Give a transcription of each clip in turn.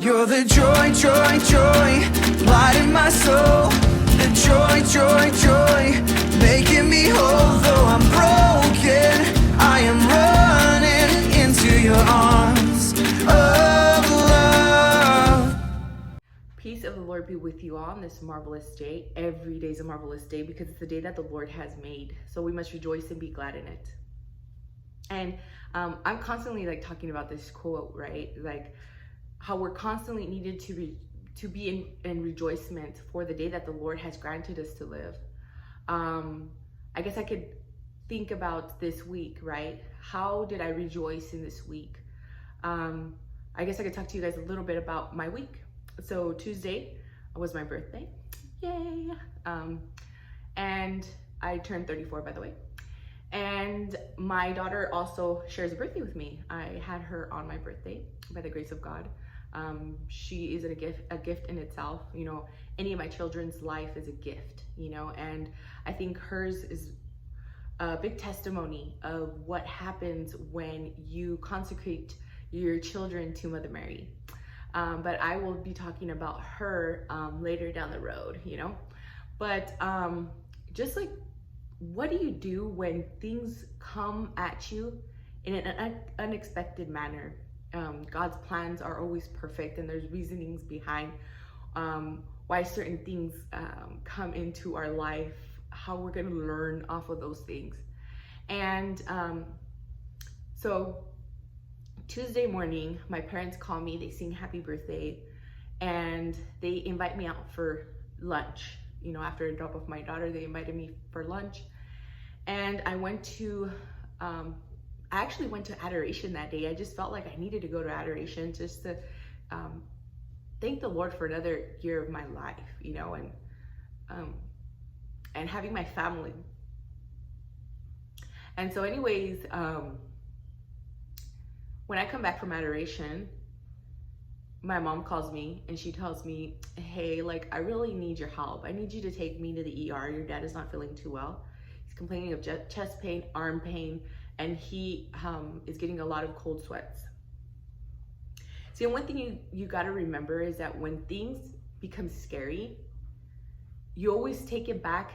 You're the joy, joy, joy, light in my soul. The joy, joy, joy, making me whole. Though I'm broken, I am running into your arms of love. Peace of the Lord be with you all on this marvelous day. Every day is a marvelous day because it's the day that the Lord has made. So we must rejoice and be glad in it. And I'm constantly talking about this quote, right? Like how we're constantly needed to be in rejoicement for the day that the Lord has granted us to live. I guess I could think about this week, right? How did I rejoice in this week? I guess I could talk to you guys a little bit about my week. So Tuesday was my birthday, yay! And I turned 34, by the way. And my daughter also shares a birthday with me. I had her on my birthday by the grace of God. She is a gift in itself. You know, any of my children's life is a gift, you know, and I think hers is a big testimony of what happens when you consecrate your children to Mother Mary. But I will be talking about her later down the road, you know. But just like, what do you do when things come at you in an unexpected manner? God's plans are always perfect, and there's reasonings behind why certain things come into our life, how we're going to learn off of those things. And so Tuesday morning, my parents call me, they sing happy birthday, and they invite me out for lunch. You know, after I drop off my daughter, they invited me for lunch. And I went to, I actually went to adoration that day. I just felt like I needed to go to adoration just to thank the Lord for another year of my life, you know, and having my family. And so anyways, when I come back from adoration, my mom calls me and she tells me, hey, like, I really need your help. I need you to take me to the ER. Your dad is not feeling too well. He's complaining of chest pain, arm pain, and he is getting a lot of cold sweats. See, and one thing you got to remember is that when things become scary, you always take it back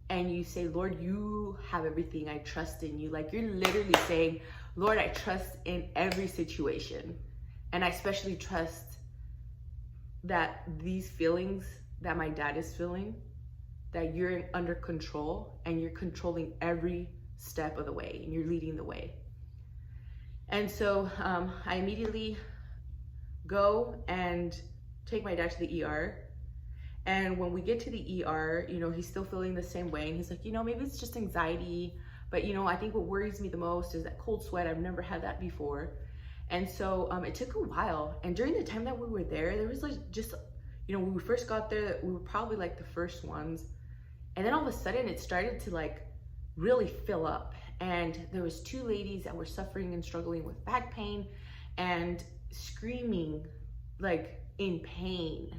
and you say, Lord, you have everything. I trust in you. Like, you're literally saying, Lord, I trust in every situation. And I especially trust that these feelings that my dad is feeling, that you're under control and you're controlling every step of the way and you're leading the way. And so I immediately go and take my dad to the ER. And when we get to the ER, you know, he's still feeling the same way. And he's like, you know, maybe it's just anxiety. But, you know, I think what worries me the most is that cold sweat. I've never had that before. And so it took a while. And during the time that we were there was like just, you know, when we first got there, we were probably like the first ones. And then all of a sudden it started to like really fill up. And there was two ladies that were suffering and struggling with back pain and screaming like in pain.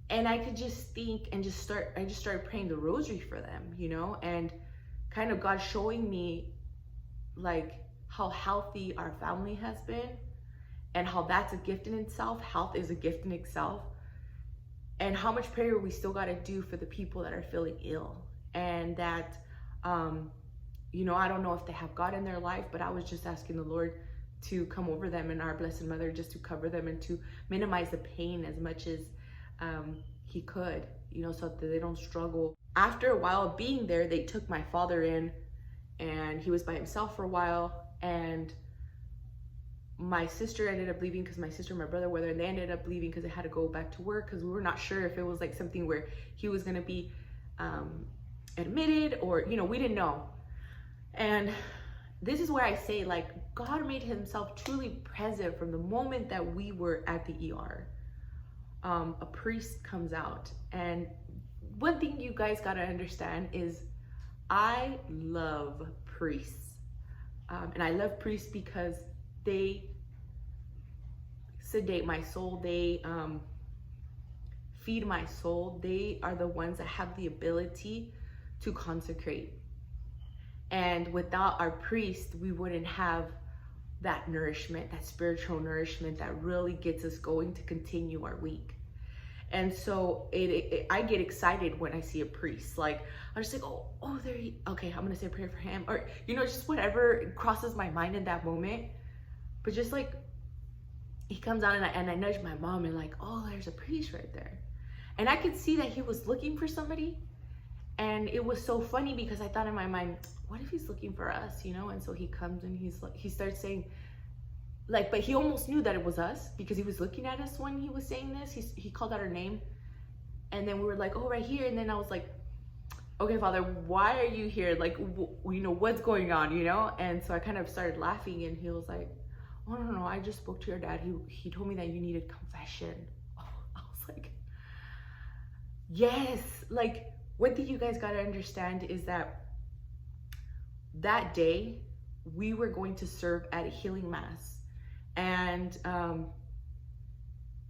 And I could just think and I just started praying the rosary for them, you know, and kind of God showing me like how healthy our family has been and how that's a gift in itself. Health is a gift in itself. And how much prayer we still got to do for the people that are feeling ill. And that, you know, I don't know if they have God in their life, but I was just asking the Lord to come over them and our Blessed Mother just to cover them and to minimize the pain as much as he could, you know, so that they don't struggle. After a while of being there, they took my father in and he was by himself for a while. And my sister ended up leaving because my sister and my brother were there, and they ended up leaving because they had to go back to work because we were not sure if it was like something where he was going to be admitted or, you know, we didn't know. And this is where I say, like, God made himself truly present from the moment that we were at the ER. A priest comes out, and one thing you guys got to understand is I love priests. And I love priests because they sedate my soul. They feed my soul. They are the ones that have the ability to consecrate. And without our priest, we wouldn't have that nourishment, that spiritual nourishment that really gets us going to continue our week. And so I get excited when I see a priest. Like, I'm just like, oh, there he, okay, I'm gonna say a prayer for him. Or, you know, just whatever crosses my mind in that moment. But just like, he comes out and I nudge my mom and like, oh, there's a priest right there. And I could see that he was looking for somebody. And it was so funny because I thought in my mind, what if he's looking for us, you know? And so he comes and he starts saying, like, but he almost knew that it was us because he was looking at us when he was saying this. He called out our name. And then we were like, oh, right here. And then I was like, okay, Father, why are you here? Like, you know, what's going on, you know? And so I kind of started laughing and he was like, oh, no, I just spoke to your dad. He told me that you needed confession. Oh, I was like, yes. Like, one thing you guys got to understand is that day we were going to serve at a healing mass. And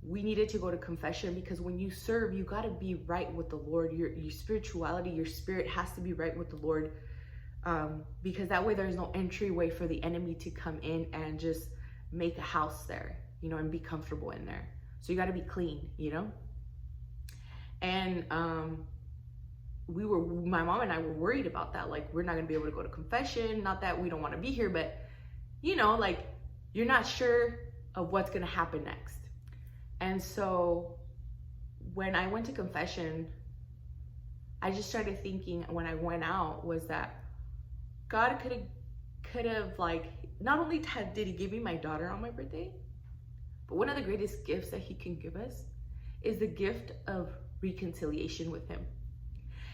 we needed to go to confession because when you serve, you got to be right with the Lord. Your spirituality, your spirit has to be right with the Lord, because that way there's no entryway for the enemy to come in and just make a house there, you know, and be comfortable in there. So you got to be clean, you know. And my mom and I were worried about that. Like, we're not gonna be able to go to confession. Not that we don't want to be here, but you know, like, you're not sure of what's gonna happen next. And so when I went to confession, I just started thinking when I went out was that God could have like, not only did he give me my daughter on my birthday, but one of the greatest gifts that he can give us is the gift of reconciliation with him.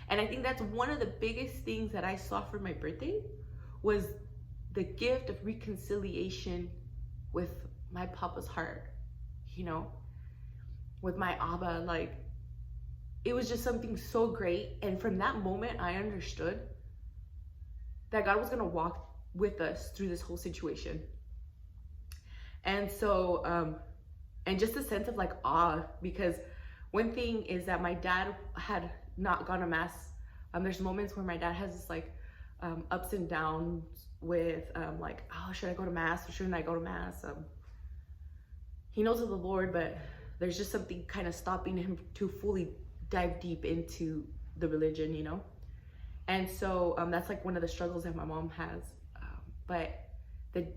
And I think that's one of the biggest things that I saw for my birthday was the gift of reconciliation with my papa's heart, you know, with my Abba. Like, it was just something so great. And from that moment, I understood that God was gonna walk with us through this whole situation. And so, and just a sense of like awe, because one thing is that my dad had not gone to mass. There's moments where my dad has this like ups and downs with like, oh, should I go to mass or shouldn't I go to mass? He knows of the Lord, but there's just something kind of stopping him to fully dive deep into the religion, you know? And so that's like one of the struggles that my mom has. But the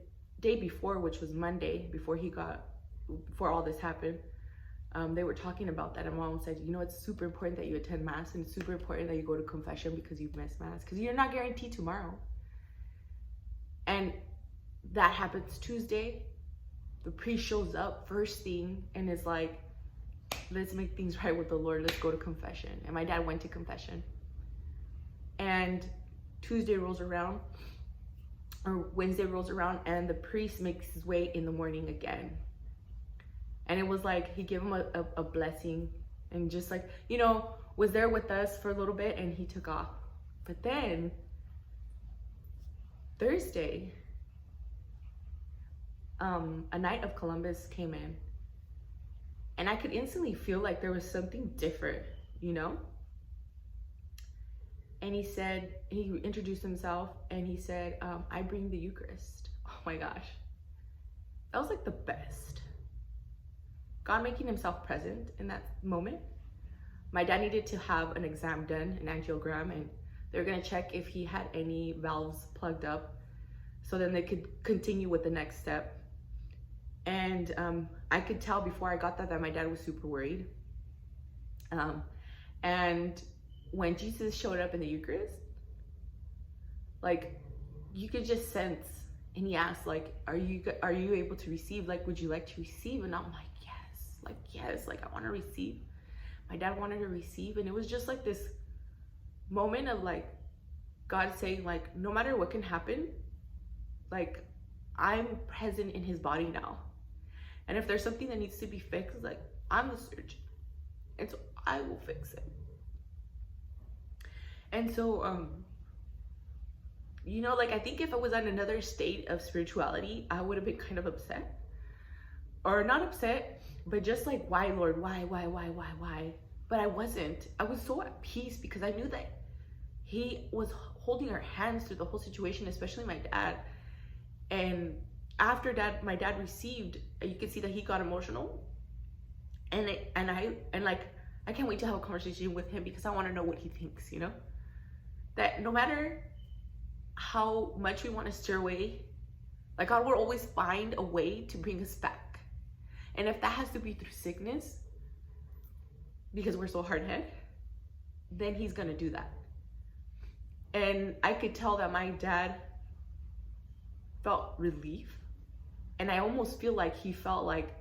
day before, which was Monday, before all this happened, they were talking about that, and mom said, you know, it's super important that you attend mass, and it's super important that you go to confession because you've missed mass, because you're not guaranteed tomorrow. And that happens Tuesday. The priest shows up first thing and is like, let's make things right with the Lord, let's go to confession. And my dad went to confession. And Tuesday rolls around, or Wednesday rolls around, and the priest makes his way in the morning again. And it was like, he gave him a blessing and just like, you know, was there with us for a little bit and he took off. But then Thursday, a night of Columbus came in, and I could instantly feel like there was something different, you know? And he introduced himself and he said, I bring the Eucharist. Oh my gosh. That was like the best. God making himself present in that moment. My dad needed to have an exam done, an angiogram, and they were gonna check if he had any valves plugged up so then they could continue with the next step. And I could tell before I got that my dad was super worried. And when Jesus showed up in the Eucharist, like, you could just sense, and he asked, like, are you able to receive? Like, would you like to receive? And I'm like, yes, like, I want to receive. My dad wanted to receive, and it was just like this moment of like God saying, like, no matter what can happen, like, I'm present in his body now. And if there's something that needs to be fixed, like, I'm the surgeon, and so I will fix it. And so, you know, like, I think if I was at another state of spirituality, I would have been kind of upset. Or not upset, but just like, why, Lord? Why? But I wasn't. I was so at peace because I knew that he was holding our hands through the whole situation, especially my dad. And after that, my dad received, you can see that he got emotional. And I can't wait to have a conversation with him because I want to know what he thinks, you know? That no matter how much we want to steer away, like God will always find a way to bring us back. And if that has to be through sickness, because we're so hard-headed, then he's gonna do that. And I could tell that my dad felt relief. And I almost feel like he felt like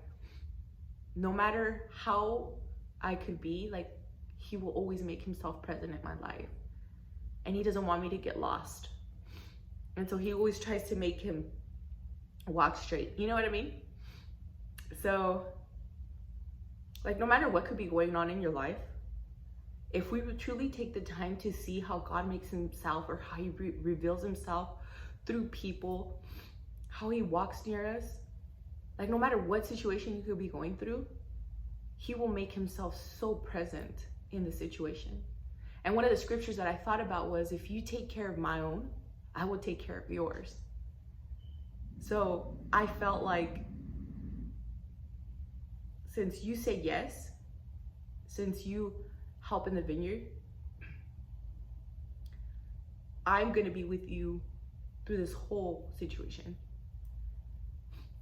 no matter how I could be, like he will always make himself present in my life. And he doesn't want me to get lost. And so he always tries to make him walk straight. You know what I mean? So, like, no matter what could be going on in your life, if we would truly take the time to see how God makes himself, or how he reveals himself through people, how he walks near us, like no matter what situation you could be going through, he will make himself so present in the situation. And one of the scriptures that I thought about was, if you take care of my own, I will take care of yours. So I felt like, since you say yes, since you help in the vineyard, I'm gonna be with you through this whole situation.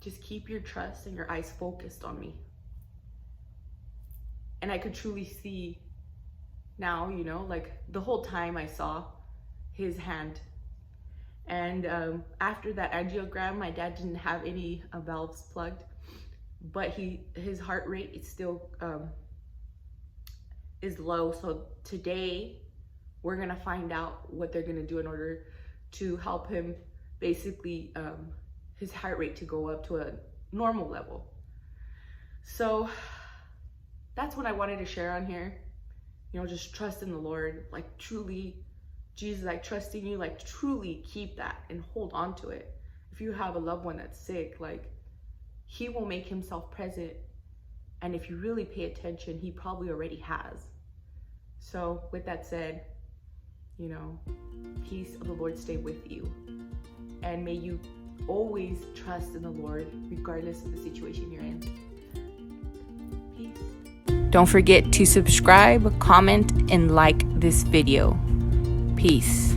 Just keep your trust and your eyes focused on me. And I could truly see now, you know, like the whole time I saw his hand. And after that angiogram, my dad didn't have any valves plugged, but his heart rate is still is low. So today we're gonna find out what they're gonna do in order to help him, basically his heart rate to go up to a normal level. So that's what I wanted to share on here. You know, just trust in the Lord, like truly, Jesus, I trust in you, like truly keep that and hold on to it. If you have a loved one that's sick, like he will make himself present. And if you really pay attention, he probably already has. So with that said, you know, peace of the Lord stay with you. And may you always trust in the Lord, regardless of the situation you're in. Peace. Don't forget to subscribe, comment, and like this video. Peace.